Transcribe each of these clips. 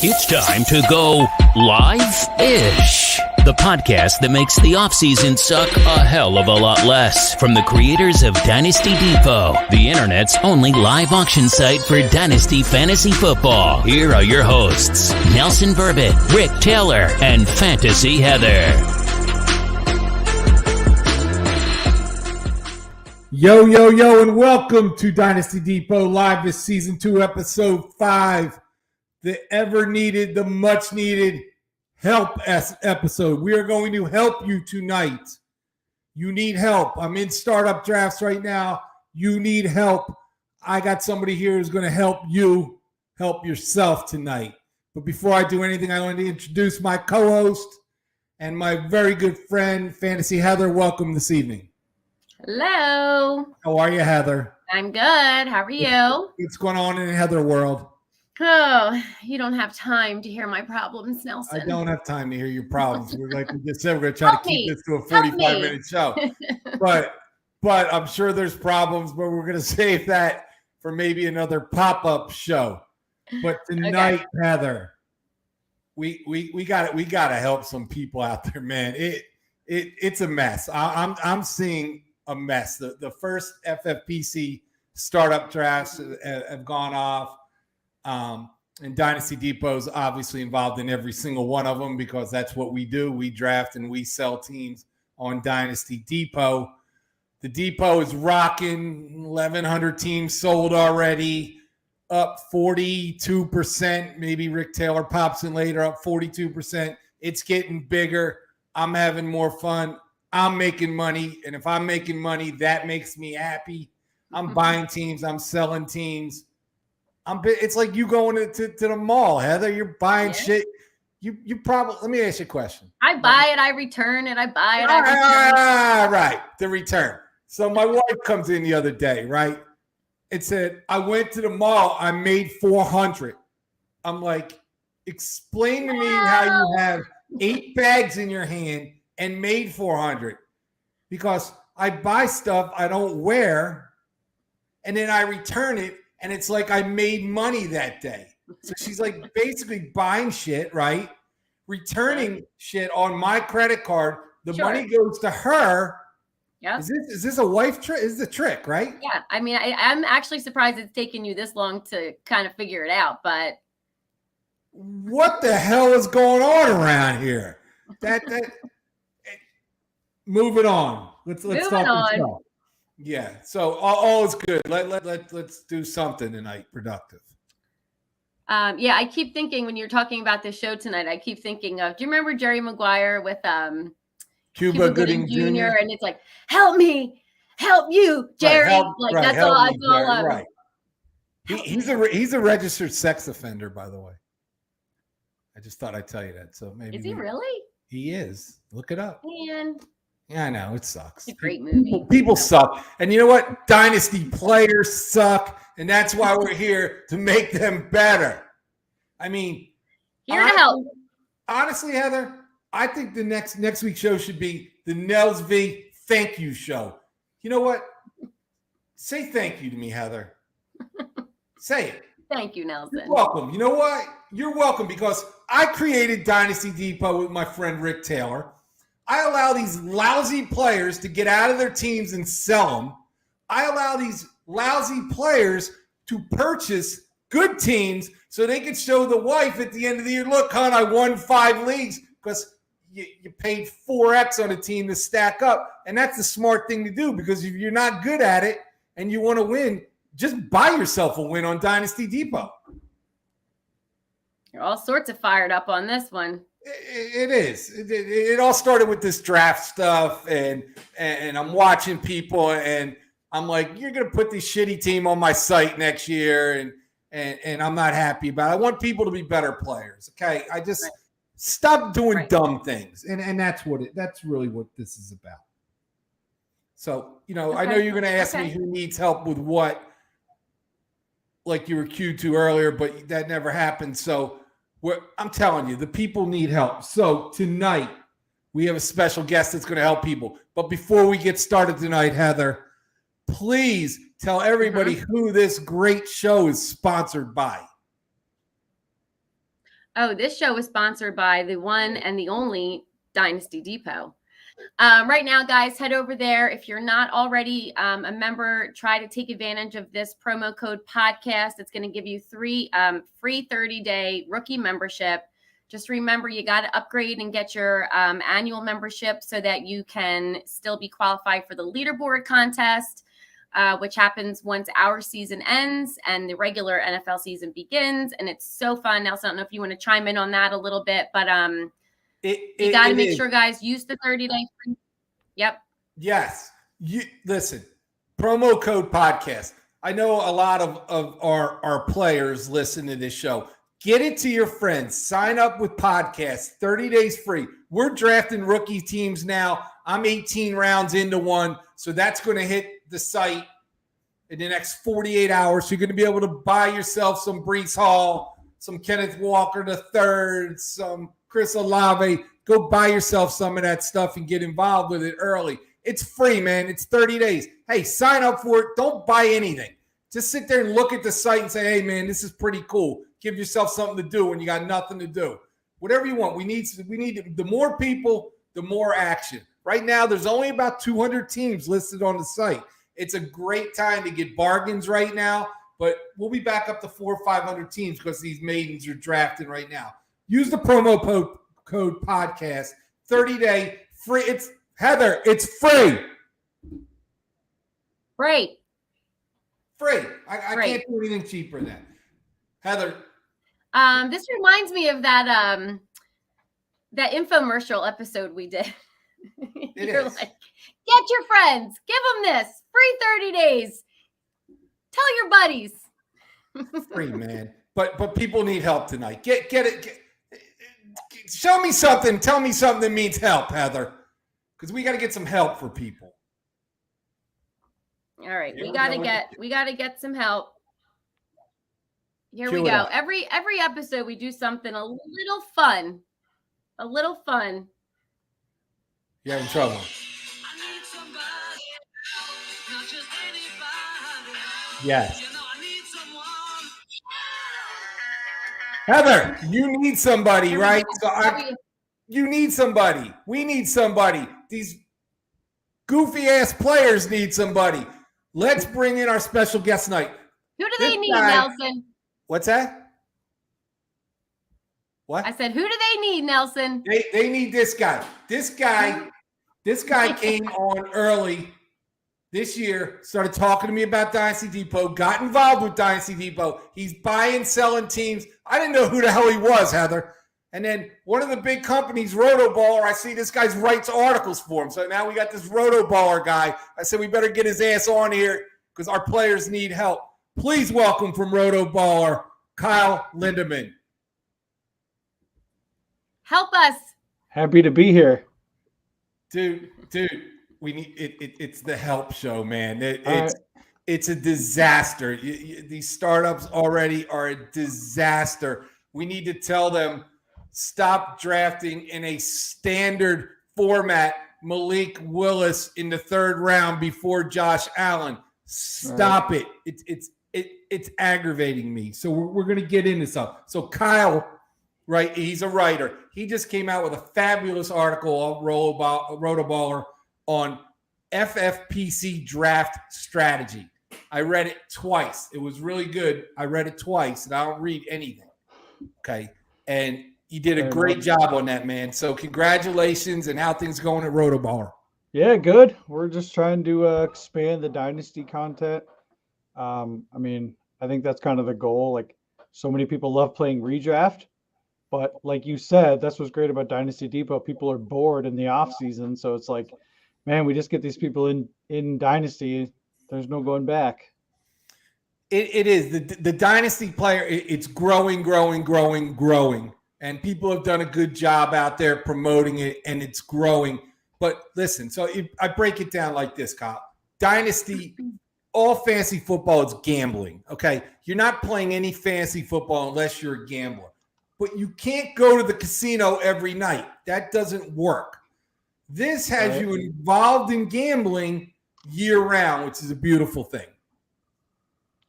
It's time to go live-ish. The podcast that makes the offseason suck a hell of a lot less. From the creators of Dynasty Depot, the internet's only live auction site for Dynasty Fantasy Football. Here are your hosts, Nelson Bourbon, Rick Taylor, and Fantasy Heather. Yo, yo, yo, and welcome to Dynasty Depot Live this Season 2, Episode 5. The ever-needed, the much-needed help episode. We are going to help you tonight. You need help. I'm in startup drafts right now. You need help. I got somebody here who's going to help you help yourself tonight. But before I do anything, I want to introduce my co-host and my very good friend, Fantasy Heather. Welcome this evening. Hello. How are you, Heather? I'm good. How are you? What's going on in the Heather world? Oh, you don't have time to hear my problems, Nelson. I don't have time to hear your problems. We're like we just said, we're going to try to keep this to a 45-minute show. But I'm sure there's problems, but we're going to save that for maybe another pop-up show. But tonight, okay. Heather, we got to help some people out there, man. It's a mess. I'm seeing a mess. The first FFPC startup drafts have gone off. And Dynasty Depot is obviously involved in every single one of them because that's what we do. We draft and we sell teams on Dynasty Depot. The Depot is rocking. 1,100 teams sold already, up 42%. Maybe Rick Taylor pops in later, up 42%. It's getting bigger. I'm having more fun. I'm making money. And if I'm making money, that makes me happy. I'm buying teams. I'm selling teams. It's like you going to the mall, Heather. You're buying shit. You probably. Let me ask you a question. I buy it, I return it. I buy it, I return it. Right, the return. So my wife comes in the other day, right? It said, I went to the mall. I made $400. I'm like, explain to me how you have 8 bags in your hand and made $400. Because I buy stuff I don't wear, and then I return it. And it's like I made money that day. So she's like basically buying shit, right? Returning shit on my credit card. The money goes to her. Yeah. Is this a wife trick? Is the trick, right? Yeah. I mean, I'm actually surprised it's taken you this long to kind of figure it out. But what the hell is going on around here? That moving on. Let's talk on. Yeah, so all is good. Let's do something tonight productive. Yeah, I keep thinking when you're talking about this show tonight, I keep thinking of, do you remember Jerry Maguire with Cuba Gooding Jr.? And it's like, help me, help you, Jerry. That's all. Right. He's a registered sex offender, by the way. I just thought I'd tell you that. So maybe is he really? He is. Look it up. Man. Yeah, I know. It sucks. It's a great movie. People suck. And you know what? Dynasty players suck. And that's why we're here to make them better. I mean, here to help. Honestly, Heather, I think the next week's show should be the Nels V thank you show. You know what? Say thank you to me, Heather. Say it. Thank you, Nelson. You're welcome. You know what? You're welcome because I created Dynasty Depot with my friend Rick Taylor. I allow these lousy players to get out of their teams and sell them. I allow these lousy players to purchase good teams so they can show the wife at the end of the year, look, hon, I won 5 leagues because you paid 4X on a team to stack up. And that's the smart thing to do because if you're not good at it and you want to win, just buy yourself a win on Dynasty Depot. You're all sorts of fired up on this one. It is. It all started with this draft stuff, and I'm watching people, and I'm like, you're going to put this shitty team on my site next year, and I'm not happy about it. I want people to be better players. Okay, I just stop doing dumb things, and that's really what this is about. So I know you're going to ask me who needs help with what, like you were cued to earlier, but that never happened. So. I'm telling you, the people need help. So tonight, we have a special guest that's going to help people. But before we get started tonight, Heather, please tell everybody who this great show is sponsored by. Oh, this show is sponsored by the one and the only Dynasty Depot. Right now, guys, head over there. If you're not already a member, try to take advantage of this promo code podcast. It's going to give you free 30-day rookie membership. Just remember, you got to upgrade and get your annual membership so that you can still be qualified for the leaderboard contest, which happens once our season ends and the regular NFL season begins. And it's so fun. Nelson, I don't know if you want to chime in on that a little bit, but you got to make sure, guys, use the 30-day free. Yep. Yes. You listen, promo code podcast. I know a lot of our players listen to this show. Get it to your friends. Sign up with podcasts. 30 days free. We're drafting rookie teams now. I'm 18 rounds into one. So that's going to hit the site in the next 48 hours. So you're going to be able to buy yourself some Breece Hall, some Kenneth Walker III, some Chris Olave. Go buy yourself some of that stuff and get involved with it early. It's free, man. It's 30 days. Hey, sign up for it. Don't buy anything. Just sit there and look at the site and say, hey, man, this is pretty cool. Give yourself something to do when you got nothing to do. Whatever you want. We need the more people, the more action. Right now, there's only about 200 teams listed on the site. It's a great time to get bargains right now, but we'll be back up to 400 or 500 teams because these maidens are drafting right now. Use the promo code podcast, 30-day free. It's Heather. It's free. Free. I can't do anything cheaper than that. Heather. This reminds me of that infomercial episode we did. You're like, get your friends, give them this free 30 days. Tell your buddies. Free, man. But people need help tonight. Get it. Show me something. Tell me something that means help, Heather. Because we got to get some help for people. All right, we got to get some help. Here we go. Every episode we do something a little fun. You're in trouble. Yes. Heather, you need somebody, right? You need somebody. We need somebody. These goofy ass players need somebody. Let's bring in our special guest tonight. Who do they need, Nelson? What's that? What? I said, who do they need, Nelson? They need this guy. This guy came on early this year, started talking to me about Dynasty Depot, got involved with Dynasty Depot. He's buying, selling teams. I didn't know who the hell he was, Heather. And then one of the big companies, RotoBaller, I see this guy writes articles for him. So now we got this RotoBaller guy. I said we better get his ass on here because our players need help. Please welcome from RotoBaller, Kyle Lindemann. Help us. Happy to be here. Dude, we need it. It's the help show, man. It's a disaster. These startups already are a disaster. We need to tell them, stop drafting in a standard format. Malik Willis in the third round before Josh Allen. Stop it. It's aggravating me. So we're going to get into stuff. So Kyle, right, he's a writer. He just came out with a fabulous article on RotoBaller on FFPC draft strategy. I read it twice. It was really good. I read it twice, and I don't read anything. Okay. And you did a great job on that, man. So congratulations, and how things going at RotoBaller. Yeah, good. We're just trying to expand the Dynasty content. I think that's kind of the goal. Like, so many people love playing redraft, but like you said, that's what's great about Dynasty Depot. People are bored in the off season. So it's like, man, we just get these people in Dynasty. There's no going back. It is. The Dynasty player, it's growing. And people have done a good job out there promoting it, and it's growing. But listen, so I break it down like this, Kyle. Dynasty, all fantasy football is gambling, okay? You're not playing any fantasy football unless you're a gambler. But you can't go to the casino every night. That doesn't work. This has you involved in gambling year-round, which is a beautiful thing.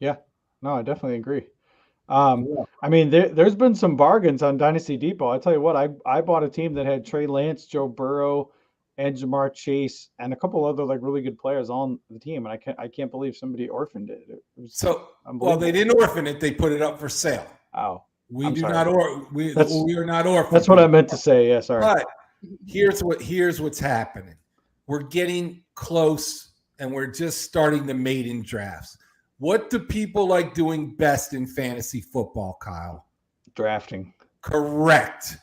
Yeah. No, I definitely agree. I mean, there's been some bargains on Dynasty Depot. I tell you what, I bought a team that had Trey Lance, Joe Burrow, and Jamar Chase, and a couple other like really good players on the team, and I can't believe somebody orphaned it. It was well, they didn't orphan it; they put it up for sale. Oh, we are not orphaned. That's what I meant to say. Yeah, sorry. But here's what's happening. We're getting close, and we're just starting the maiden drafts. What do people like doing best in fantasy football, Kyle? Drafting. Correct.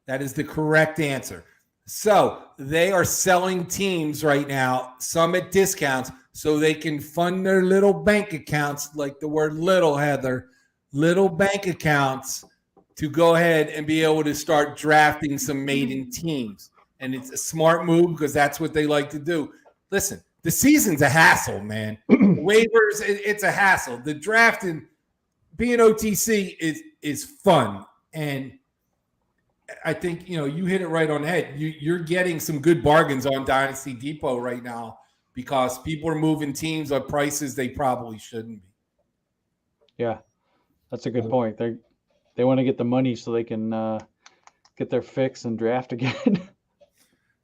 That is the correct answer. So they are selling teams right now, some at discounts, so they can fund their little bank accounts, like the word little, Heather, little bank accounts, to go ahead and be able to start drafting some maiden teams. And it's a smart move because that's what they like to do. Listen, the season's a hassle, man. Waivers, it's a hassle. The draft and being OTC is fun. And I think, you hit it right on the head. You're getting some good bargains on Dynasty Depot right now because people are moving teams at prices they probably shouldn't be. Yeah, that's a good point. They want to get the money so they can get their fix and draft again.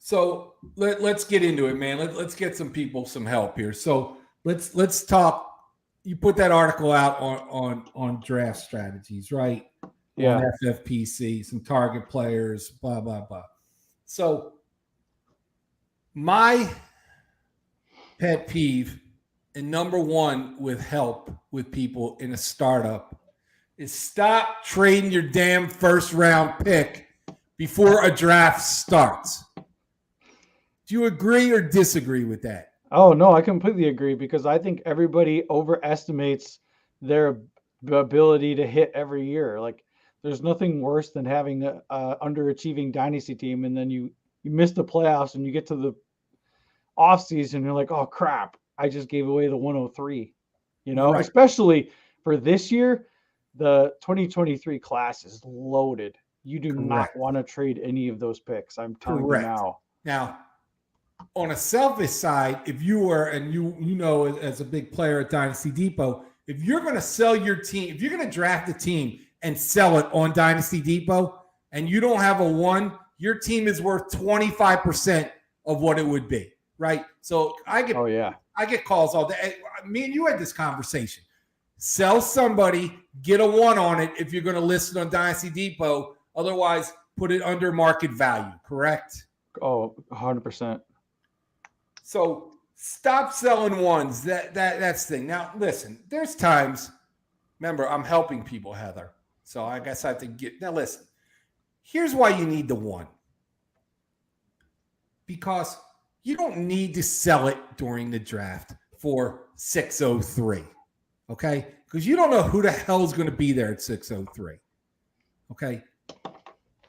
So let's get into it, man. Let's get some people some help here. So let's talk. You put that article out on draft strategies, right? Yeah. On FFPC, some target players, blah, blah, blah. So my pet peeve and number one with help with people in a startup is stop trading your damn first round pick before a draft starts. Do you agree or disagree with that? Oh, no, I completely agree because I think everybody overestimates their ability to hit every year. Like, there's nothing worse than having a underachieving dynasty team, and then you miss the playoffs and you get to the offseason, you're like, oh, crap, I just gave away the 103. Right. Especially for this year, the 2023 class is loaded. You do not want to trade any of those picks. I'm telling you now. Now, on a selfish side, if you were, and as a big player at Dynasty Depot, if you're going to sell your team, if you're going to draft a team and sell it on Dynasty Depot and you don't have a 1, your team is worth 25% of what it would be, right? So I get calls all day. Me and you had this conversation. Sell somebody, get a 1 on it if you're going to list it on Dynasty Depot. Otherwise, put it under market value, correct? Oh, 100%. So stop selling 1s. That's the thing. Now, listen, there's times, remember, I'm helping people, Heather. So I guess I have to get – now, listen, here's why you need the 1. Because you don't need to sell it during the draft for 603, okay? Because you don't know who the hell is going to be there at 603, okay?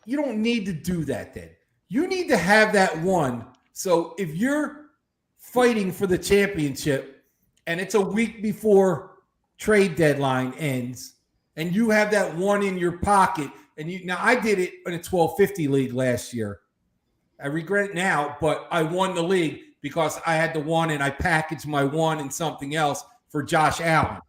You don't need to do that then. You need to have that 1. So if you're fighting for the championship and it's a week before trade deadline ends and you have that 1 in your pocket, and now I did it in a 1250 league last year. I regret it now, but I won the league because I had the 1 and I packaged my 1 and something else for Josh Allen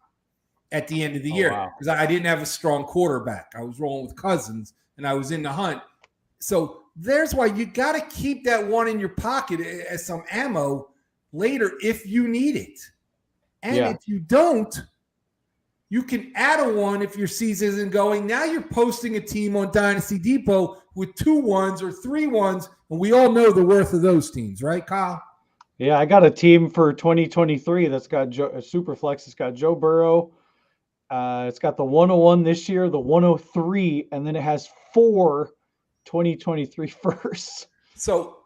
at the end of the year because I didn't have a strong quarterback. I was rolling with Cousins and I was in the hunt. So there's why you got to keep that 1 in your pocket as some ammo later if you need it. And if you don't, you can add a 1 if your season isn't going. Now you're posting a team on Dynasty Depot with 2 1s or 3 1s, and we all know the worth of those teams, right, Kyle? Yeah, I got a team for 2023 that's got Superflex. It's got Joe Burrow. It's got the 101 this year, the 103, and then it has 4 2023 firsts. So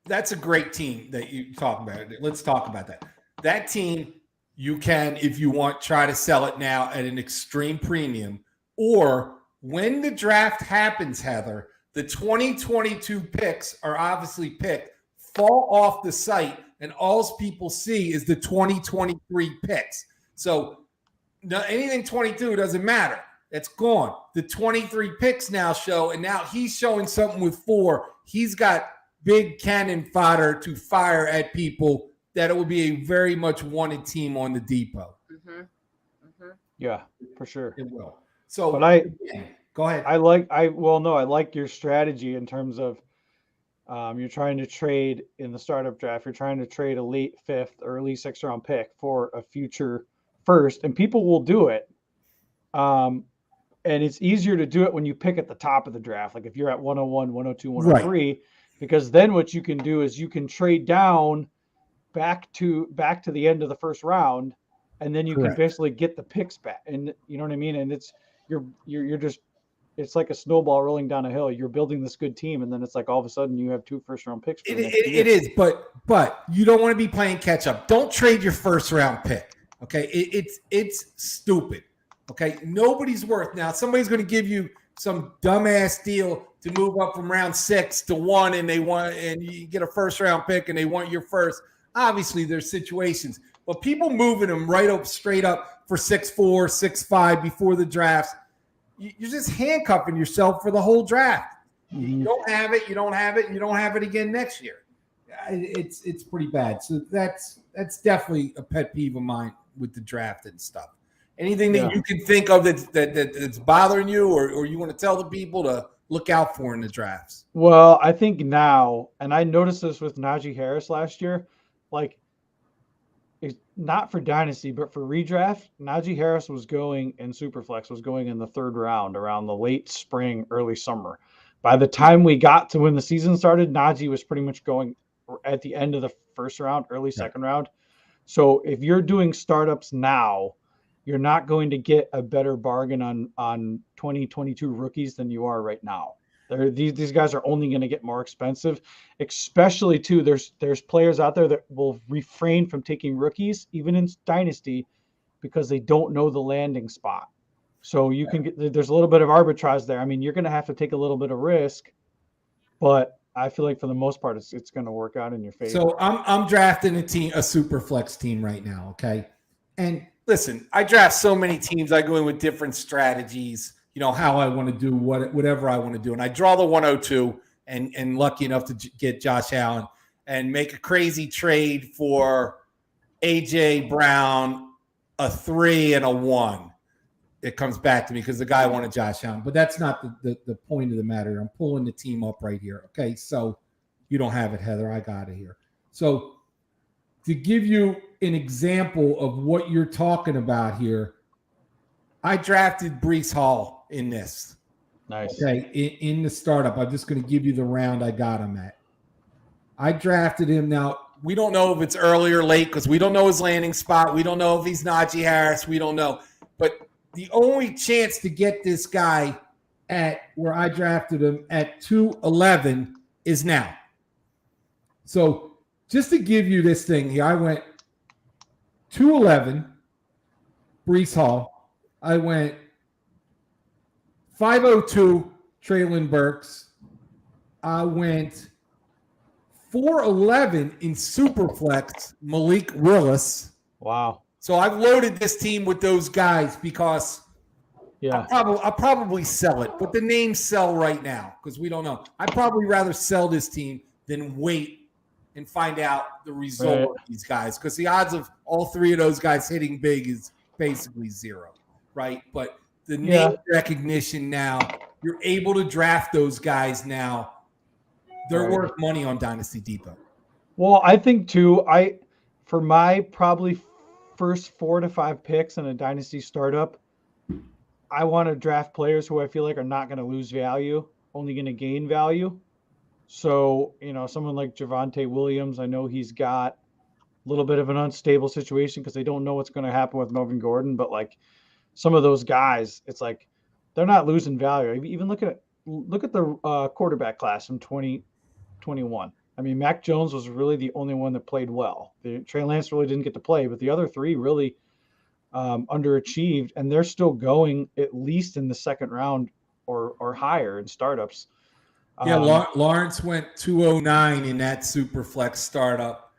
that's a great team that you talk about. Let's talk about that. That team, you can, if you want, try to sell it now at an extreme premium. Or when the draft happens, Heather, the 2022 picks are obviously picked, fall off the site, and all people see is the 2023 picks. So anything 22 doesn't matter. It's gone. The 23 picks now show, and now he's showing something with 4. He's got big cannon fodder to fire at people that it will be a very much wanted team on the depot. Yeah, for sure. It will. So, but go ahead. I like your strategy in terms of you're trying to trade in the startup draft. You're trying to trade a late 5th, early 6th round pick for a future first, and people will do it. And it's easier to do it when you pick at the top of the draft. Like if you're at 101, 102, 103, right. Because then what you can do is you can trade down back to the end of the first round, and then you Correct. Can basically get the picks back. And you know what I mean? And it's you're just, it's like a snowball rolling down a hill. You're building this good team, and then it's like all of a sudden you have 2 first-round picks. It is, but you don't want to be playing catch up. Don't trade your first-round pick. Okay, it's stupid. Okay, nobody's worth. Now somebody's going to give you some dumbass deal to move up from round 6 to 1, and you get a first-round pick, and they want your first. Obviously, there's situations, but people moving them right up, straight up for 6'4", 6'5" before the drafts. You're just handcuffing yourself for the whole draft. You don't have it. You don't have it. And you don't have it again next year. It's pretty bad. So that's definitely a pet peeve of mine with the draft and stuff. Anything that you can think of that's bothering you, or you want to tell the people to look out for in the drafts? Well, I think now, and I noticed this with Najee Harris last year, like, not for Dynasty, but for redraft, Najee Harris was going in Superflex, was going in the 3rd round around the late spring, early summer. By the time we got to when the season started, Najee was pretty much going at the end of the 1st round, early 2nd round. So if you're doing startups now, you're not going to get a better bargain on 2022 rookies than you are right now. These guys are only going to get more expensive, especially too. There's players out there that will refrain from taking rookies, even in Dynasty, because they don't know the landing spot. So you can get, there's a little bit of arbitrage there. I mean, you're going to have to take a little bit of risk, but I feel like for the most part, it's going to work out in your favor. So I'm drafting a super flex team right now. Okay. And listen, I draft so many teams. I go in with different strategies, how I want to do whatever I want to do. And I draw the 102 and lucky enough to get Josh Allen and make a crazy trade for AJ Brown, a 3 and a 1. It comes back to me because the guy wanted Josh Allen, but that's not the point of the matter. I'm pulling the team up right here. Okay. So you don't have it, Heather. I got it here. So to give you an example of what you're talking about here, I drafted Breece Hall in this. Nice. Okay, in the startup. I'm just going to give you the round I got him at. I drafted him. Now, we don't know if it's early or late because we don't know his landing spot. We don't know if he's Najee Harris. We don't know. But the only chance to get this guy at where I drafted him at 211 is now. So just to give you this thing here, I went 211, Breece Hall. I went 502, Treylon Burks. I went 411 in Superflex, Malik Willis. Wow. So I've loaded this team with those guys because I'll probably sell it, but the names sell right now because we don't know. I'd probably rather sell this team than wait and find out the result of these guys because the odds of all 3 of those guys hitting big is basically 0, right? But the name recognition now, you're able to draft those guys now. They're worth money on Dynasty Depot. Well, I think too, for my probably first 4 to 5 picks in a Dynasty startup, I want to draft players who I feel like are not going to lose value, only going to gain value. So, someone like Javonte Williams, I know he's got a little bit of an unstable situation because they don't know what's going to happen with Melvin Gordon, but like some of those guys, it's like they're not losing value. Even look at the quarterback class from 2021. I mean, Mac Jones was really the only one that played well. Trey Lance really didn't get to play, but the other 3 really underachieved, and they're still going at least in the 2nd round or higher in startups. Lawrence went 209 in that super flex startup.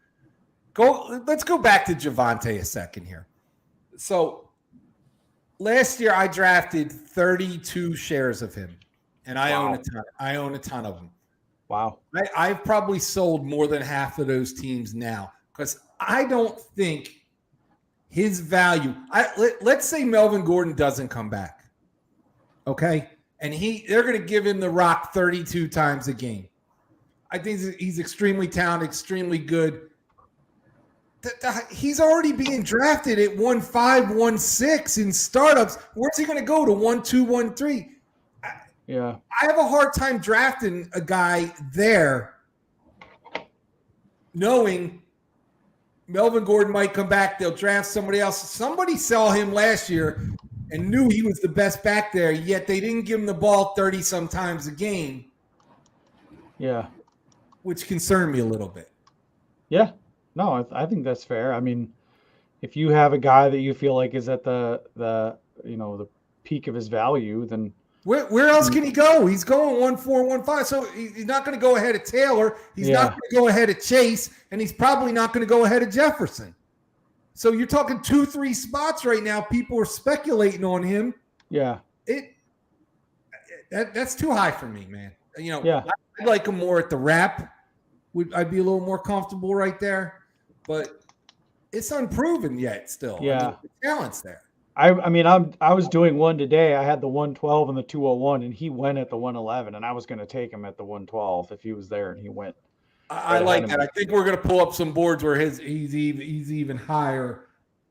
Let's go back to Javonte a second here. So last year I drafted 32 shares of him, and I own a ton. I own a ton of them. Wow. I've probably sold more than half of those teams now because I don't think his value. Let's say Melvin Gordon doesn't come back. Okay? And they're going to give him the rock 32 times a game. I think he's extremely talented, extremely good. He's already being drafted at 1.5, 1.6 in startups. Where's he going to go to 1.2, 1.3? Yeah. I have a hard time drafting a guy there knowing Melvin Gordon might come back. They'll draft somebody else. Somebody saw him last year and knew he was the best back there, yet they didn't give him the ball 30-some times a game. Yeah. Which concerned me a little bit. Yeah. No, I think that's fair. I mean, if you have a guy that you feel like is at the peak of his value, then where else can he go? He's going 1.4, 1.5. So he's not going to go ahead of Taylor. He's not going to go ahead of Chase, and he's probably not going to go ahead of Jefferson. So you're talking 2-3 spots right now. People are speculating on him. Yeah. That's too high for me, man. Yeah. I'd like him more at the wrap. I'd be a little more comfortable right there, but it's unproven yet still. Yeah. I mean, the talent's there. I was doing one today. I had the 112 and the 201, and he went at the 111, and I was going to take him at the 112 if he was there, and he went. I like that. I think we're going to pull up some boards where he's even higher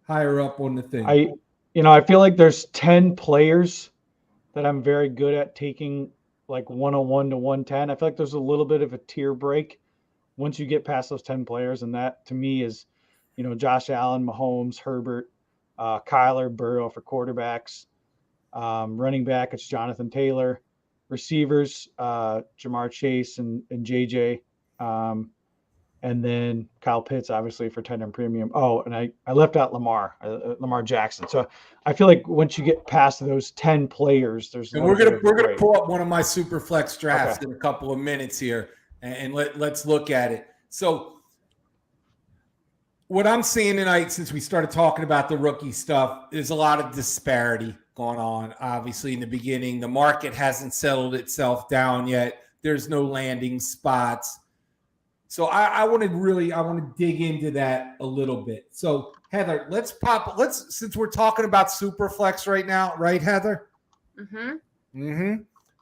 up on the thing. I feel like there's 10 players that I'm very good at taking, like 101 to 110. I feel like there's a little bit of a tier break once you get past those 10 players, and that to me is, Josh Allen, Mahomes, Herbert, Kyler, Burrow for quarterbacks. Running back, it's Jonathan Taylor. Receivers, Jamar Chase and JJ. And then Kyle Pitts, obviously, for tight end premium. Oh, and I left out Lamar Jackson. So I feel like once you get past those 10 players, we're gonna pull up one of my super flex drafts in a couple of minutes here, and let's look at it. So what I'm seeing tonight, since we started talking about the rookie stuff, is a lot of disparity going on. Obviously, in the beginning, the market hasn't settled itself down yet. There's no landing spots. So I want to dig into that a little bit. So Heather, since we're talking about super flex right now, right, Heather?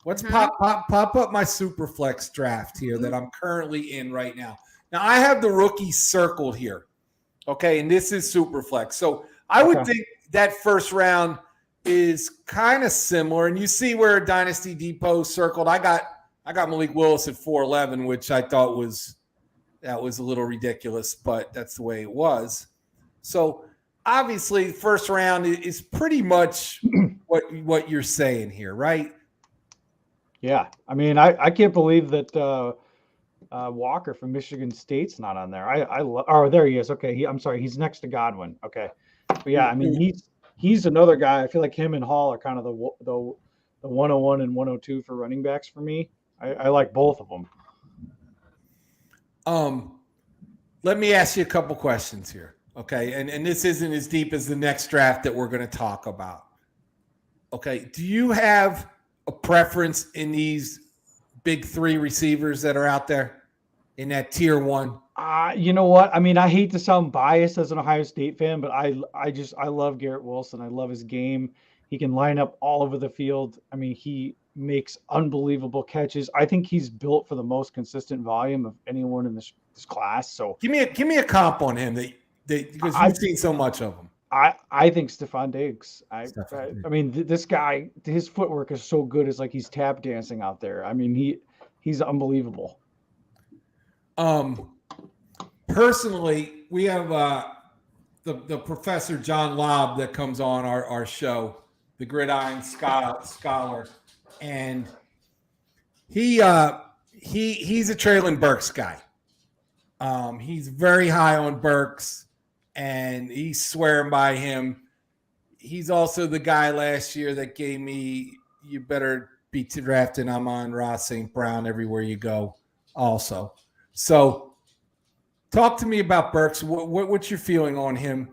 Let's pop up my super flex draft here that I'm currently in right now. Now I have the rookies circled here. Okay, and this is super flex. So I would think that first round is kind of similar. And you see where Dynasty Depot circled. I got Malik Willis at 411, which I thought was a little ridiculous, but that's the way it was. So obviously, first round is pretty much what you're saying here, right? Yeah, I mean, I can't believe that Walker from Michigan State's not on there. Oh, there he is. Okay, I'm sorry, he's next to Godwin. Okay, but yeah, I mean, he's another guy. I feel like him and Hall are kind of the 101 and 102 for running backs for me. I like both of them. Let me ask you a couple questions here, okay? And this isn't as deep as the next draft that we're going to talk about. Okay, do you have a preference in these big three receivers that are out there in that tier one? You know what? I mean, I hate to sound biased as an Ohio State fan, but I love Garrett Wilson. I love his game. He can line up all over the field. I mean, he makes unbelievable catches. I think he's built for the most consistent volume of anyone in this class. So give me a comp on him because you've seen so much of him. I think Stephon Diggs. I mean, this guy, his footwork is so good. It's like he's tap dancing out there. I mean, he's unbelievable. Personally, we have the Professor John Lobb that comes on our show, the Gridiron Scholar, and he's a Traylon Burks guy. He's very high on Burks, and he's swearing by him. He's also the guy last year that gave me, you better be drafting Amon-Ra St. Brown everywhere you go also. So talk to me about Burks. What's your feeling on him?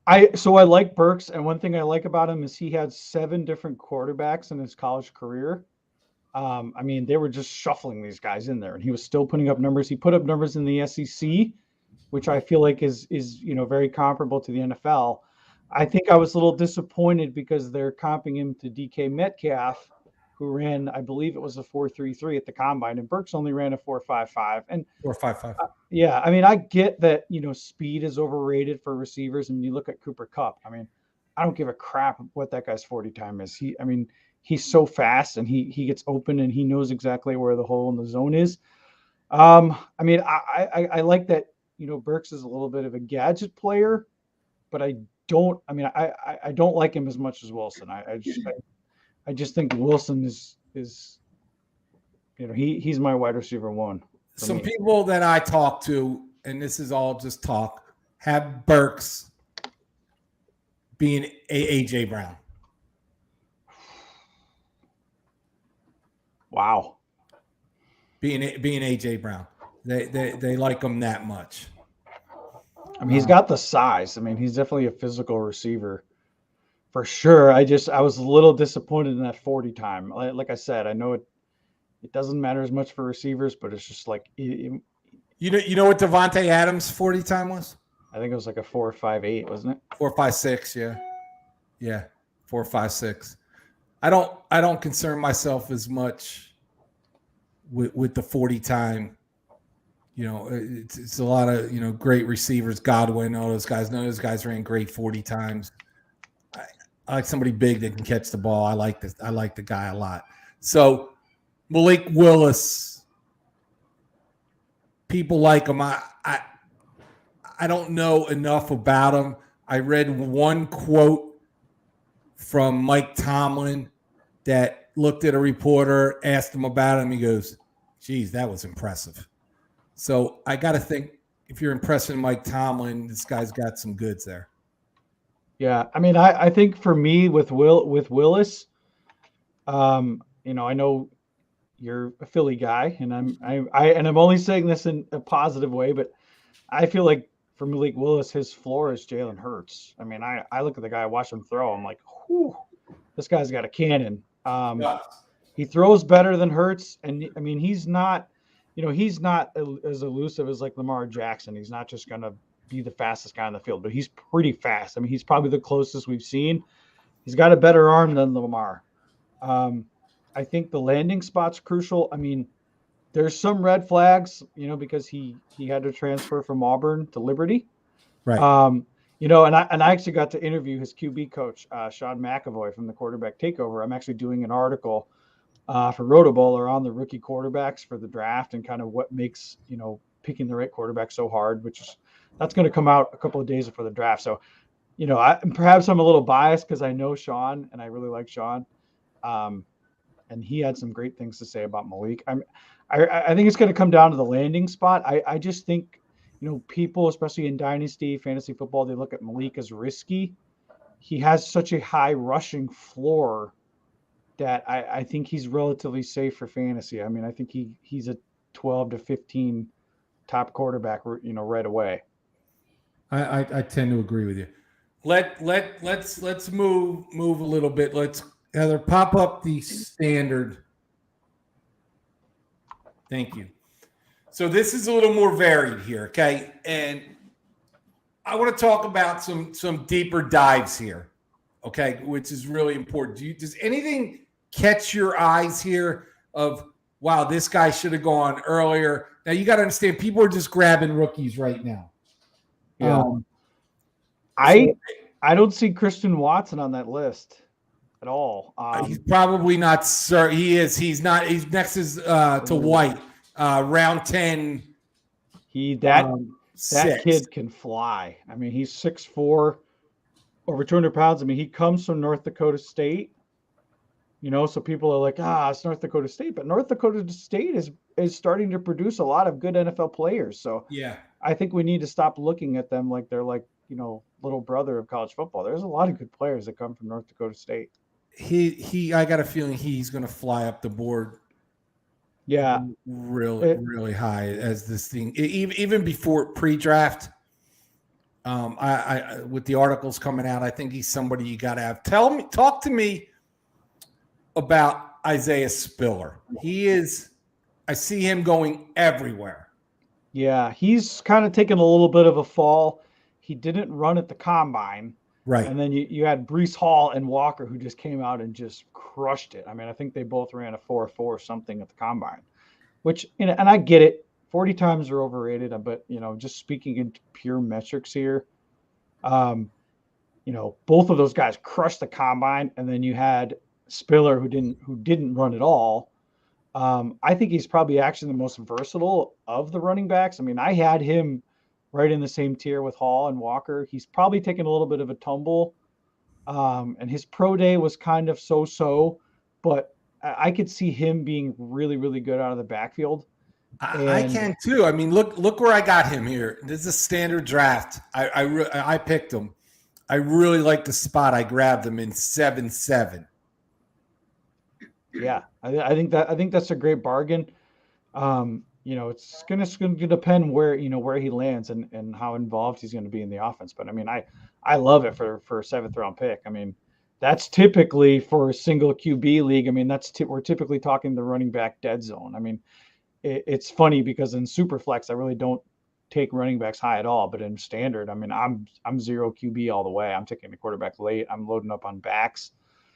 I like Burks, and one thing I like about him is he had 7 different quarterbacks in his college career. I mean, they were just shuffling these guys in there, and he was still putting up numbers. He put up numbers in the SEC which I feel like is very comparable to the NFL. I think I was a little disappointed because they're comping him to DK Metcalf, who ran, I believe it was a 4.33 at the combine, and Burks only ran a 4.55. And 4.55. Yeah, I mean, I get that, speed is overrated for receivers. And you look at Cooper Kupp. I mean, I don't give a crap what that guy's 40 time is. He's so fast, and he gets open, and he knows exactly where the hole in the zone is. I like that, Burks is a little bit of a gadget player, but I don't like him as much as Wilson. I just think Wilson is he's my wide receiver one. Some people that I talk to, and this is all just talk, have Burks being AJ Brown. Wow. Being AJ Brown. They like him that much. I mean, he's got the size. I mean, he's definitely a physical receiver for sure. I was a little disappointed in that 40 time. Like I said, I know it doesn't matter as much for receivers, but it's just like you know what Devontae Adams' 40 time was? I think it was like a 4.58, wasn't it? 4.56, yeah, 4.56. I don't concern myself as much with the 40 time. It's a lot of great receivers. Godwin, all those guys. None of those guys ran great 40 times. I like somebody big that can catch the ball. I like this. I like the guy a lot. So Malik Willis, people like him. I don't know enough about him. I read one quote from Mike Tomlin that looked at a reporter, asked him about him. He goes, "Geez, that was impressive." So I got to think, if you're impressing Mike Tomlin, this guy's got some goods there. Yeah, I mean, I think for me with Willis, I know you're a Philly guy, and I'm only saying this in a positive way, but I feel like for Malik Willis, his floor is Jalen Hurts. I mean, I look at the guy, I watch him throw, I'm like, whew, this guy's got a cannon. He throws better than Hurts, and I mean, he's not as elusive as like Lamar Jackson. He's not just gonna be the fastest guy on the field, but he's pretty fast. I mean, he's probably the closest we've seen. He's got a better arm than Lamar. I think the landing spot's crucial. I mean, there's some red flags, because he had to transfer from Auburn to Liberty. Right. And I actually got to interview his QB coach, Sean McAvoy from the Quarterback Takeover. I'm actually doing an article for RotoBaller on the rookie quarterbacks for the draft and kind of what makes, picking the right quarterback so hard, that's going to come out a couple of days before the draft. So, perhaps I'm a little biased because I know Sean and I really like Sean. And he had some great things to say about Malik. I think it's going to come down to the landing spot. I just think, people, especially in dynasty fantasy football, they look at Malik as risky. He has such a high rushing floor that I think he's relatively safe for fantasy. I mean, I think he's a 12 to 15 top quarterback, right away. I tend to agree with you. Let's move a little bit. Let's Heather pop up the standard. Thank you. So this is a little more varied here, okay? And I want to talk about some deeper dives here, okay, which is really important. Does anything catch your eyes here of, wow, this guy should have gone earlier? Now, you got to understand, people are just grabbing rookies right now. Yeah. I don't see Christian Watson on that list at all. He's probably not, sir. He is. He's not. He's next to White. Round 10. That kid can fly. I mean, he's 6'4", over 200 pounds. I mean, he comes from North Dakota State. So people are like, it's North Dakota State, but North Dakota State is starting to produce a lot of good NFL players. So yeah, I think we need to stop looking at them like they're like, little brother of college football. There's a lot of good players that come from North Dakota State. I got a feeling he's going to fly up the board. Yeah, really high as this thing, even before pre-draft. I with the articles coming out, I think he's somebody you got to have. Talk to me about Isaiah Spiller. I see him going everywhere. Yeah, he's kind of taken a little bit of a fall. He didn't run at the combine. Right. And then you had Brees Hall and Walker who just came out and just crushed it. I mean, I think they both ran a 4.4 something at the combine, which, and I get it. 40 times are overrated, but, just speaking in pure metrics here, both of those guys crushed the combine. And then you had Spiller who didn't run at all. I think he's probably actually the most versatile of the running backs. I mean, I had him right in the same tier with Hall and Walker. He's probably taken a little bit of a tumble. And his pro day was kind of so, but I could see him being really, really good out of the backfield. I can too. I mean, look where I got him here. This is a standard draft. I picked him. I really like the spot. I grabbed him in 7-7. Yeah, I think that's a great bargain. It's gonna depend where he lands and how involved he's going to be in the offense. But I mean, I love it for a 7th round pick. I mean, that's typically for a single QB league. I mean, we're typically talking the running back dead zone. I mean, it's funny because in Superflex, I really don't take running backs high at all. But in standard, I mean, I'm 0 QB all the way. I'm taking the quarterback late. I'm loading up on backs.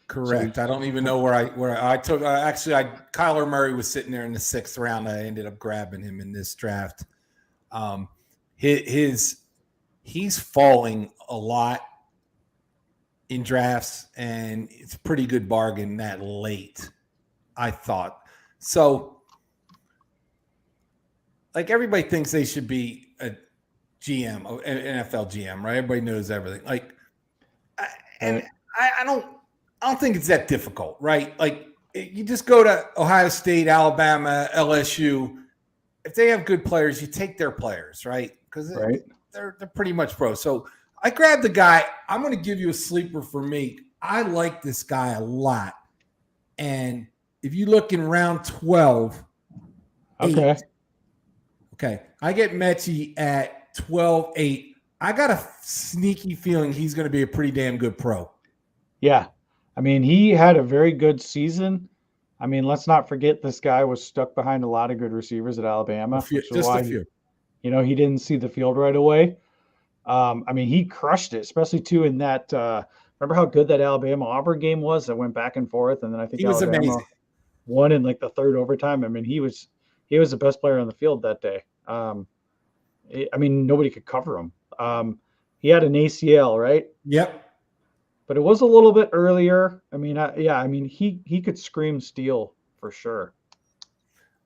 Correct. I don't even know where I took. Kyler Murray was sitting there in the 6th round. I ended up grabbing him in this draft. He's falling a lot in drafts, and it's a pretty good bargain that late, I thought. So, like, everybody thinks they should be a GM, an NFL GM, right? Everybody knows everything. I don't think it's that difficult, right? Like, you just go to Ohio State, Alabama, LSU. If they have good players, you take their players, right? Because they're pretty much pros. So I grabbed the guy. I'm going to give you a sleeper for me. I like this guy a lot. And if you look in round 12, okay. I get Mechie at 12-8. I got a sneaky feeling he's going to be a pretty damn good pro. Yeah. I mean, he had a very good season. I mean, let's not forget this guy was stuck behind a lot of good receivers at Alabama. A few. He didn't see the field right away. I mean, he crushed it, especially too in that. Remember how good that Alabama-Auburn game was that went back and forth, and then I think he was Alabama amazing. Won in like the 3rd overtime. I mean, he was the best player on the field that day. I mean, nobody could cover him. He had an ACL, right? Yep. But it was a little bit earlier. I mean, he could scream steal for sure.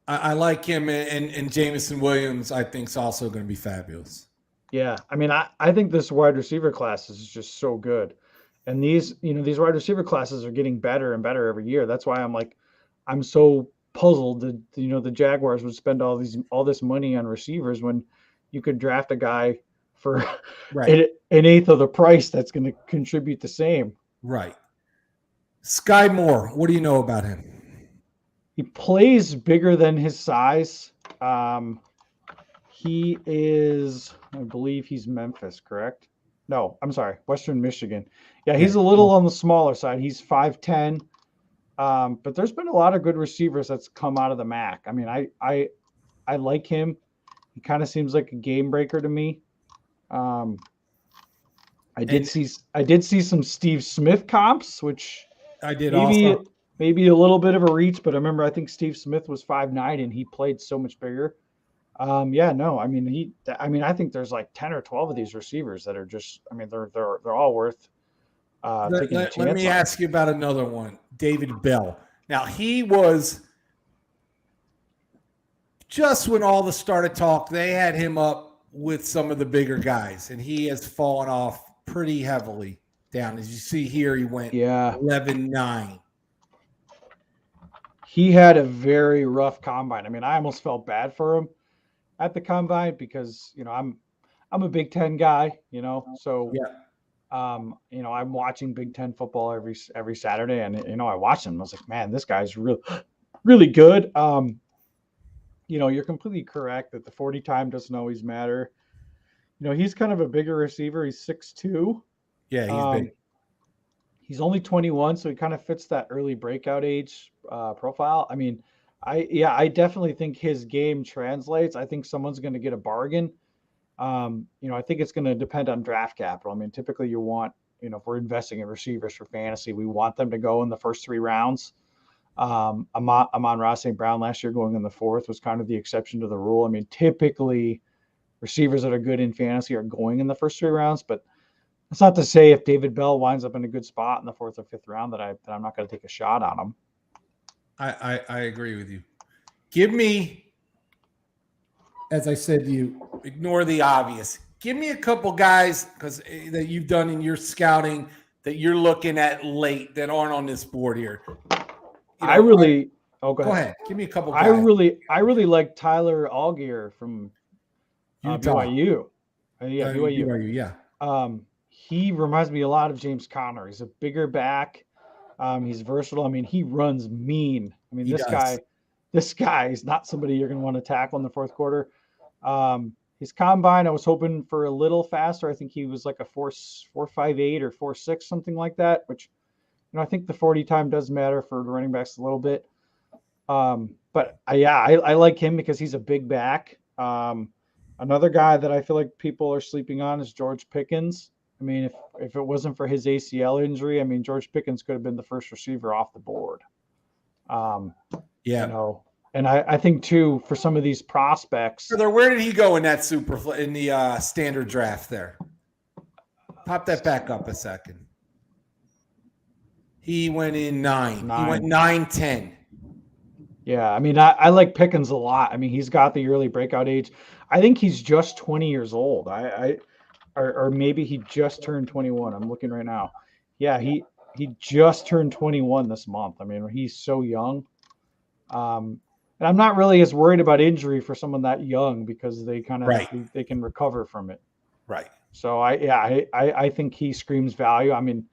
I like him, and Jameson Williams, I think, is also going to be fabulous. Yeah, I mean, I think this wide receiver class is just so good, and these wide receiver classes are getting better and better every year. That's why I'm so puzzled that the Jaguars would spend all this money on receivers when you could draft a guy for an 1/8 of the price that's going to contribute the same. Right. Sky Moore, what do you know about him? He plays bigger than his size. He is, I believe he's Memphis, correct? No, I'm sorry, Western Michigan. Yeah, he's a little on the smaller side. He's 5'10". But there's been a lot of good receivers that's come out of the MAC. I mean, I like him. He kind of seems like a game breaker to me. I did see some Steve Smith comps, which I did also. Maybe a little bit of a reach, but I think Steve Smith was 5'9" and he played so much bigger. I think there's like 10 or 12 of these receivers that are just, I mean, they're all worth taking a chance on. Let me ask you about another one, David Bell. Now, he was just when all the started talk, they had him up with some of the bigger guys, and he has fallen off pretty heavily down. As you see here, he went 11-9. He had a very rough combine. I mean, I almost felt bad for him at the combine because, I'm a Big Ten guy, so I'm watching Big Ten football every Saturday, and I watched him. I was like, man, this guy's really, really good. You're completely correct that the 40 time doesn't always matter. He's kind of a bigger receiver. He's 6'2". Yeah, he's big. He's only 21, so he kind of fits that early breakout age profile. I mean, I definitely think his game translates. I think someone's going to get a bargain. I think it's going to depend on draft capital. I mean, typically you want, if we're investing in receivers for fantasy, we want them to go in the first 3 rounds. Amon-Ra St. Brown last year going in the 4th was kind of the exception to the rule. I mean, typically receivers that are good in fantasy are going in the first 3 rounds, but that's not to say if David Bell winds up in a good spot in the 4th or 5th round that I'm not going to take a shot on him. I agree with you. Give me, as I said to you, ignore the obvious. Give me a couple guys that you've done in your scouting that you're looking at late that aren't on this board here. Go ahead. Give me a couple guys. I really like Tyler Allgeier from BYU. BYU, yeah. He reminds me a lot of James Conner. He's a bigger back. He's versatile. I mean, he runs mean. I mean, this guy is not somebody you're going to want to tackle in the 4th quarter. His combine, I was hoping for a little faster. I think he was like a 4.58 or 4.6, something like that, which, I think the 40 time does matter for the running backs a little bit. But I like him because he's a big back. Another guy that I feel like people are sleeping on is George Pickens. I mean, if it wasn't for his ACL injury, I mean, George Pickens could have been the first receiver off the board. And I think too, for some of these prospects, where did he go in that standard draft there? Pop that back up a second. He went in 9. He went 9-10. Yeah, I mean, I like Pickens a lot. I mean, he's got the early breakout age. I think he's just 20 years old. Or maybe he just turned 21. I'm looking right now. Yeah, he just turned 21 this month. I mean, he's so young. And I'm not really as worried about injury for someone that young because they kind of they can recover from it. Right. So I think he screams value. I mean,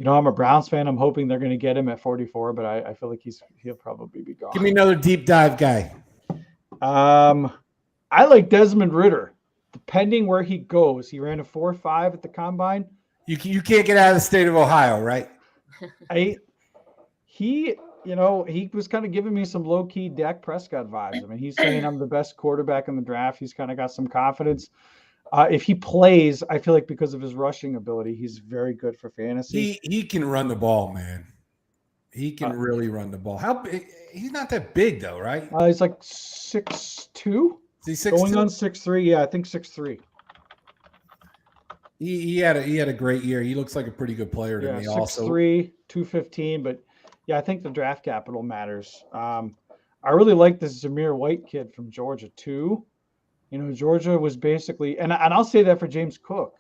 I'm a Browns fan. I'm hoping they're going to get him at 44, but I feel like he'll probably be gone. Give me another deep dive guy. I like Desmond Ridder. Depending where he goes, he ran a 4.5 at the combine. You can't get out of the state of Ohio, right? He was kind of giving me some low-key Dak Prescott vibes. I mean, he's saying I'm the best quarterback in the draft. He's kind of got some confidence. If he plays, I feel like because of his rushing ability, he's very good for fantasy. He can run the ball, man. He can really run the ball. How big? He's not that big though, right? He's like 6'2". Is he 6'2"? Going on 6'3". Yeah, I think 6'3". He had a great year. He looks like a pretty good player to me. 6'3", also 215. But yeah, I think the draft capital matters. I really like this Zamir White kid from Georgia too. Georgia was basically, and I'll say that for James Cook,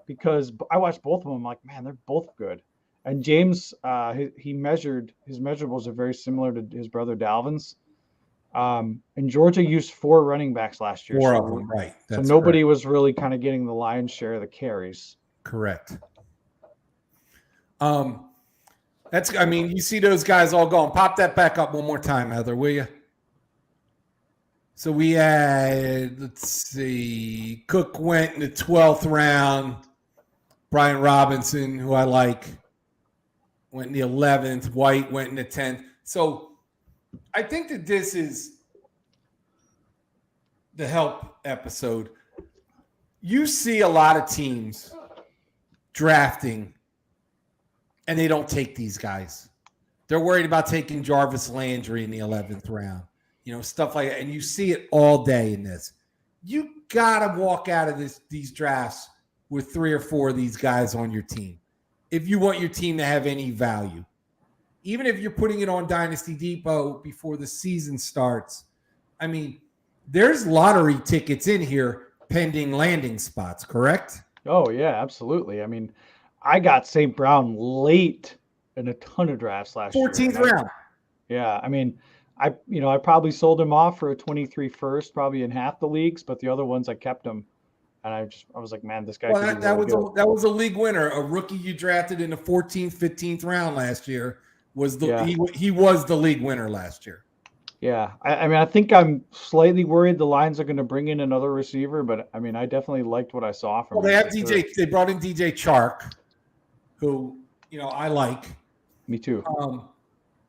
because I watched both of them. I'm like, man, they're both good. And James, his measurables are very similar to his brother Dalvin's. And Georgia used 4 running backs last year. 4 of them, right? That's so nobody was really kind of getting the lion's share of the carries. Correct. You see those guys all going. Pop that back up one more time, Heather, will you? So we had, let's see, Cook went in the 12th round. Brian Robinson, who I like, went in the 11th. White went in the 10th. So I think that this is the help episode. You see a lot of teams drafting, and they don't take these guys. They're worried about taking Jarvis Landry in the 11th round. Stuff like that. And you see it all day in this. You got to walk out of these drafts with 3 or 4 of these guys on your team if you want your team to have any value. Even if you're putting it on Dynasty Depot before the season starts. I mean, there's lottery tickets in here pending landing spots, correct? Oh, yeah, absolutely. I mean, I got St. Brown late in a ton of drafts last 14th year. round. Yeah, I mean, I probably sold him off for a 23 first, probably in half the leagues, but the other ones I kept him, and I was like, man, this guy. Well, that was a league winner, a rookie you drafted in the 14th, 15th round last year he was the league winner last year. Yeah, I mean, I think I'm slightly worried the Lions are going to bring in another receiver, but I mean, I definitely liked what I saw from him. They have They brought in DJ Chark, who I like. Me too.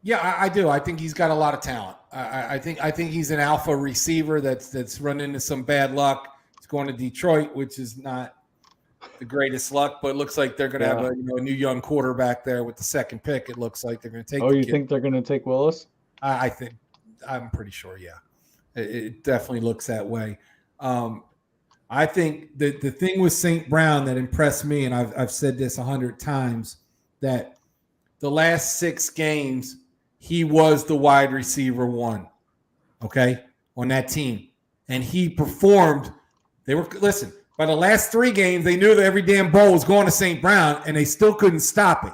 Yeah, I do. I think he's got a lot of talent. I think he's an alpha receiver that's run into some bad luck. He's going to Detroit, which is not the greatest luck, but it looks like they're going to have a new young quarterback there with the second pick. It looks like they're going to take. Oh, you think they're going to take Willis? I think I'm pretty sure. Yeah, it definitely looks that way. I think the thing with St. Brown that impressed me, and I've said this 100 times, that the last 6 games he was the wide receiver 1, okay, on that team, and he performed. By the last 3 games, they knew that every damn ball was going to St. Brown, and they still couldn't stop it.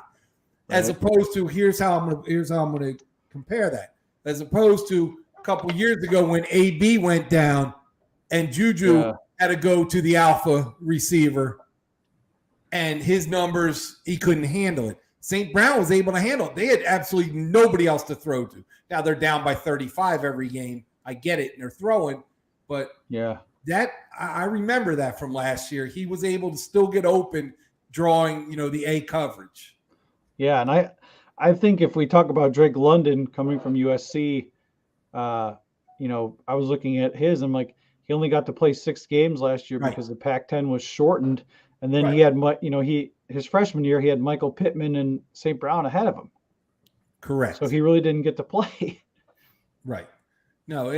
Right. As opposed to here's how I'm going to compare that. As opposed to a couple years ago when AB went down, and Juju had to go to the alpha receiver, and his numbers, he couldn't handle it. St. Brown was able to handle it. They had absolutely nobody else to throw to. Now they're down by 35 every game. I get it, and they're throwing, but that I remember that from last year. He was able to still get open, drawing the A coverage. Yeah, and I think if we talk about Drake London coming from USC, I was looking at his. I'm like, he only got to play 6 games last year because the Pac-10 was shortened, and then he had his freshman year he had Michael Pittman and St. Brown ahead of him. Correct. So he really didn't get to play. Right. No,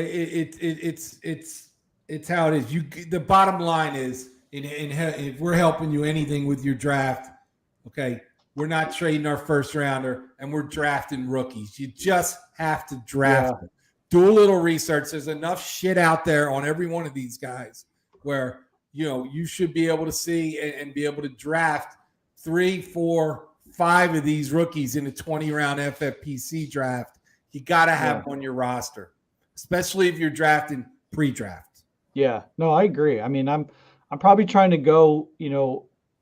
it's how it is. The bottom line is, if we're helping you anything with your draft, okay, we're not trading our first rounder and we're drafting rookies. You just have to draft them. Do a little research. There's enough shit out there on every one of these guys where you should be able to see and be able to draft 3, 4, 5 of these rookies in a 20-round FFPC draft. You got to have them on your roster, especially if you're drafting pre-draft. Yeah, no, I agree. I mean, I'm probably trying to go,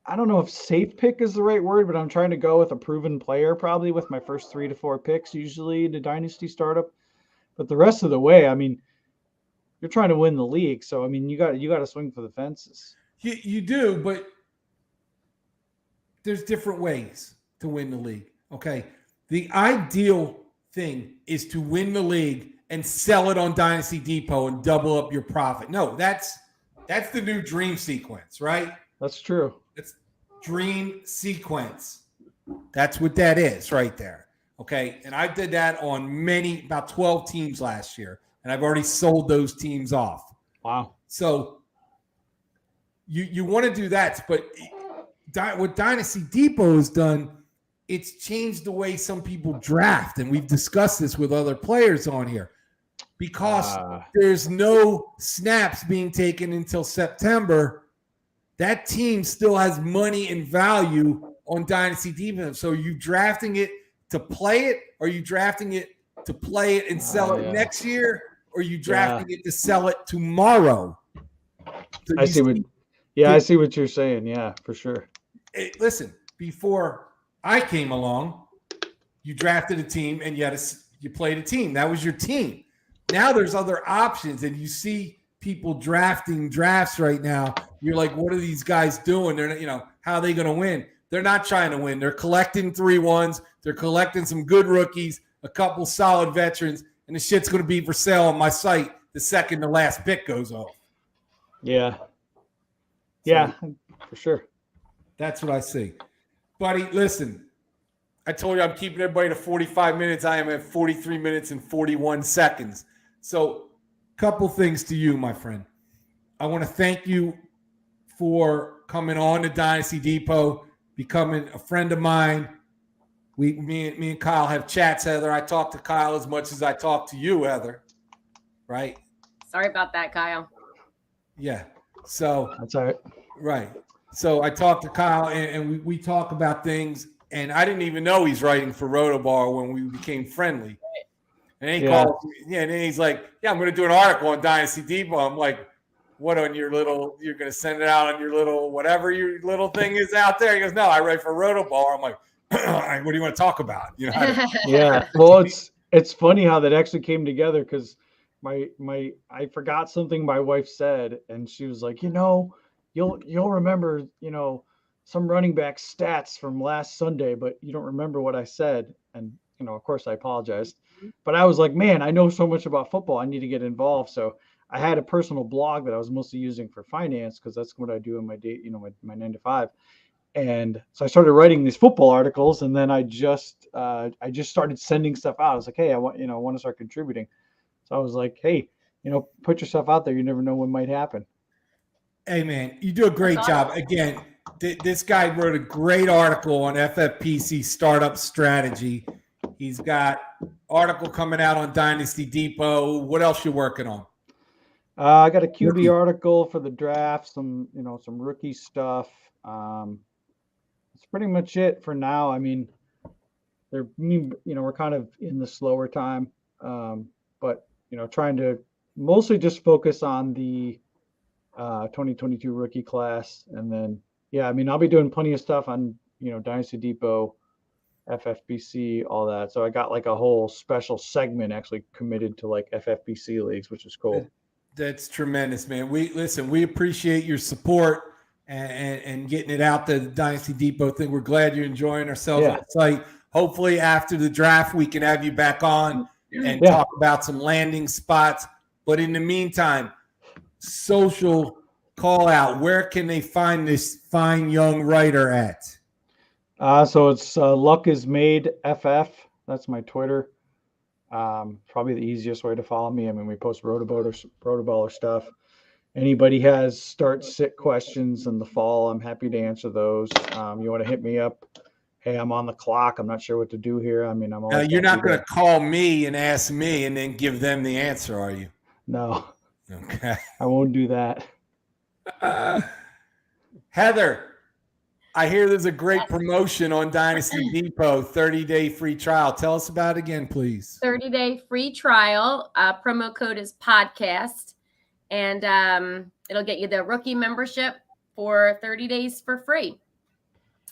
I don't know if safe pick is the right word, but I'm trying to go with a proven player probably with my first 3 to 4 picks, usually in a dynasty startup. But the rest of the way, I mean, you're trying to win the league. So, I mean, you got to swing for the fences. You do, but there's different ways to win the league, okay? The ideal thing is to win the league and sell it on Dynasty Depot and double up your profit. No, that's the new dream sequence, right? That's true. It's dream sequence. That's what that is right there. Okay. And I did that on about 12 teams last year, and I've already sold those teams off. Wow. So you want to do that, but what Dynasty Depot has done, it's changed the way some people draft. And we've discussed this with other players on here. Because there's no snaps being taken until September, that team still has money and value on Dynasty Defense. So are you drafting it to play it? Or are you drafting it to play it and sell it next year? Or are you drafting it to sell it tomorrow? So I see what you're saying. Yeah, for sure. Listen, before I came along, you drafted a team and you played a team. That was your team. Now there's other options, and you see people drafting drafts right now. You're like, what are these guys doing? They're not, how are they going to win? They're not trying to win. They're collecting 3-1s. They're collecting some good rookies, a couple solid veterans, and the shit's going to be for sale on my site the second the last pick goes off. Yeah. Yeah, for sure. That's what I see. Buddy, listen, I told you I'm keeping everybody to 45 minutes. I am at 43 minutes and 41 seconds. So, couple things to you, my friend. I want to thank you for coming on to Dynasty Depot, becoming a friend of mine. Me and Kyle have chats, Heather. I talk to Kyle as much as I talk to you, Heather. Right? Sorry about that, Kyle. Yeah. So that's all right. Right. So I talked to Kyle, and we talk about things, and I didn't even know he's writing for RotoBaller when we became friendly. And then he calls me, and then he's like, I'm going to do an article on Dynasty Depot. I'm like, what on your little, you're going to send it out on your little, whatever your little thing is out there? He goes, no, I write for RotoBaller. I'm like, what do you want to talk about? Yeah. Well, it's funny how that actually came together, because I forgot something my wife said, and she was like, you'll remember, some running back stats from last Sunday, but you don't remember what I said. And, of course I apologized. But I was like, man, I know so much about football. I need to get involved. So I had a personal blog that I was mostly using for finance because that's what I do in my day, my 9 to 5. And so I started writing these football articles, and then I just started sending stuff out. I was like, hey, I want to start contributing. So I was like, hey, put yourself out there. You never know what might happen. Hey, man, you do a great job. Again, this guy wrote a great article on FFPC startup strategy. He's got article coming out on Dynasty Depot. What else you working on? I got a QB article for the draft, some rookie stuff. That's pretty much it for now. I mean, we're kind of in the slower time, but trying to mostly just focus on the 2022 rookie class, and then I'll be doing plenty of stuff on Dynasty Depot, FFBC, all that. So I got like a whole special segment actually committed to like FFBC leagues, which is cool. That's tremendous, man. We appreciate your support and getting it out the Dynasty Depot thing. We're glad you're enjoying ourselves on the site. Hopefully after the draft, we can have you back on and talk about some landing spots. But in the meantime, social call out. Where can they find this fine young writer at? So it's Luck is Made FF. That's my Twitter. Probably the easiest way to follow me. I mean, we post RotoBaller stuff. Anybody has start-sit questions in the fall, I'm happy to answer those. You want to hit me up? Hey, I'm on the clock. I'm not sure what to do here. I mean, you're not going to call me and ask me and then give them the answer, are you? No. Okay. I won't do that. Heather, I hear there's a great promotion on Dynasty Depot, 30-day free trial. Tell us about it again, please. 30-day free trial. Promo code is podcast, and it'll get you the rookie membership for 30 days for free.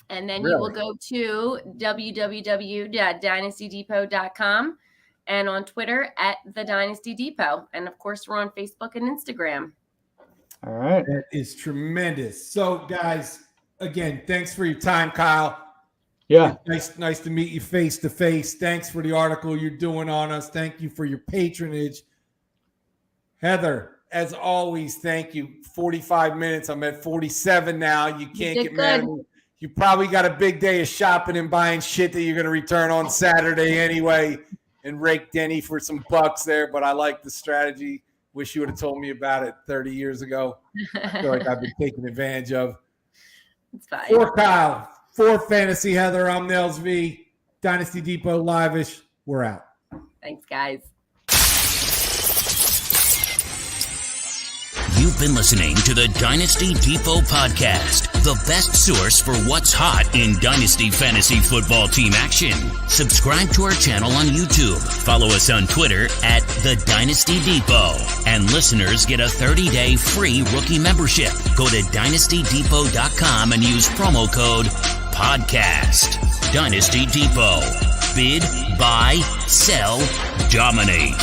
And then you will go to www.dynastydepot.com and on Twitter at the Dynasty Depot. And of course, we're on Facebook and Instagram. All right. That is tremendous. So, guys, again, thanks for your time, Kyle. Yeah. Nice to meet you face to face. Thanks for the article you're doing on us. Thank you for your patronage. Heather, as always, thank you. 45 minutes. I'm at 47 now. You can't get mad at me. You probably got a big day of shopping and buying shit that you're going to return on Saturday anyway and rake Denny for some bucks there. But I like the strategy. Wish you would have told me about it 30 years ago. I feel like I've been taken advantage of. It's fine. For Kyle, for Fantasy Heather, I'm Nels V. Dynasty Depot Live-ish. We're out. Thanks, guys. You've been listening to the Dynasty Depot podcast, the best source for what's hot in Dynasty Fantasy Football team action. Subscribe to our channel on YouTube. Follow us on Twitter at the Dynasty Depot. And listeners get a 30-day free rookie membership. Go to dynastydepot.com and use promo code podcast. Dynasty Depot. Bid, buy, sell, dominate.